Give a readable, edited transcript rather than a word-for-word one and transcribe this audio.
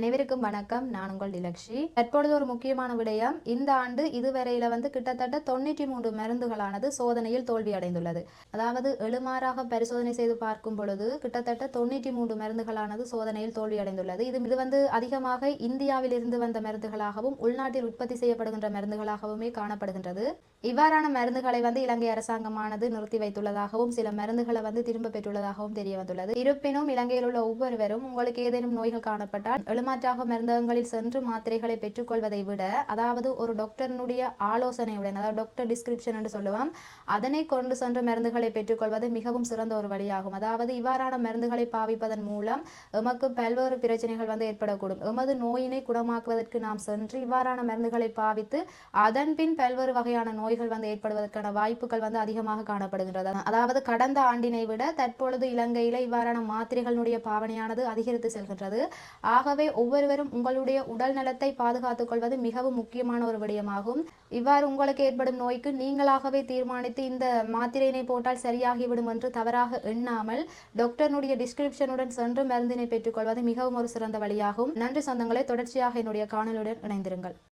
அனைவருக்கும் வணக்கம். நான் உங்கள் டிலக்ஷி. தற்பொழுது ஒரு முக்கியமான விடயம். இந்த ஆண்டு இதுவரையில கிட்டத்தட்ட 93 மருந்துகளானது சோதனையில் தோல்வி அடைந்துள்ளது. அதாவது எழுமாறாக பரிசோதனை செய்து பார்க்கும் பொழுது கிட்டத்தட்ட 93 மருந்துகளானது சோதனையில் தோல்வி அடைந்துள்ளது. இது அதிகமாக இந்தியாவில் இருந்து வந்த மருந்துகளாகவும் உள்நாட்டில் உற்பத்தி செய்யப்படுகின்ற மருந்துகளாகவுமே காணப்படுகின்றது. இவ்வாறான மருந்துகளை இலங்கை அரசாங்கமானது நிறுத்தி வைத்துள்ளதாகவும் சில மருந்துகளை திரும்ப பெற்றுள்ளதாகவும் தெரிய வந்துள்ளது. இருப்பினும் இலங்கையில் உள்ள ஒவ்வொருவரும் உங்களுக்கு ஏதேனும் நோய்கள் காணப்பட்டால் எழுமாற்றாக மருந்தகங்களில் சென்று மாத்திரைகளை பெற்றுக்கொள்வதை விட, அதாவது ஒரு டாக்டரினுடைய ஆலோசனையுடன், அதாவது டாக்டர் டிஸ்கிரிப்ஷன் என்று சொல்லுவோம், அதனை கொண்டு சென்று மருந்துகளை பெற்றுக்கொள்வது மிகவும் சிறந்த ஒரு வழியாகும். அதாவது இவ்வாறான மருந்துகளை பாவிப்பதன் மூலம் எமக்கு பல்வேறு பிரச்சனைகள் ஏற்படக்கூடும். எமது நோயினை குணமாக்குவதற்கு நாம் சென்று இவ்வாறான மருந்துகளை பாவித்து அதன் பின் பல்வேறு வகையான நோய்கள் ஏற்படுவதற்கான வாய்ப்புகள் அதிகமாக காணப்படுகின்றது. அதாவது கடந்த ஆண்டினை விட தற்பொழுது இலங்கையில இவ்வாறான மாத்திரைகளுடைய பாவனையானது அதிகரித்து செல்கின்றது. ஆகவே ஒவ்வொருவரும் உங்களுடைய உடல் நலத்தை பாதுகாத்துக் கொள்வது மிகவும் முக்கியமான ஒரு விடயமாகும். இவ்வாறு உங்களுக்கு ஏற்படும் நோய்க்கு நீங்களாகவே தீர்மானித்து இந்த மாத்திரையினை போட்டால் சரியாகிவிடும் என்று தவறாக எண்ணாமல் டாக்டருடைய டிஸ்கிரிப்ஷனுடன் சென்று மருந்தினை பெற்றுக்கொள்வது மிகவும் ஒரு சிறந்த வழியாகும். நன்றி சொந்தங்களை, தொடர்ச்சியாக என்னுடைய காணொலியுடன் இணைந்திருங்கள்.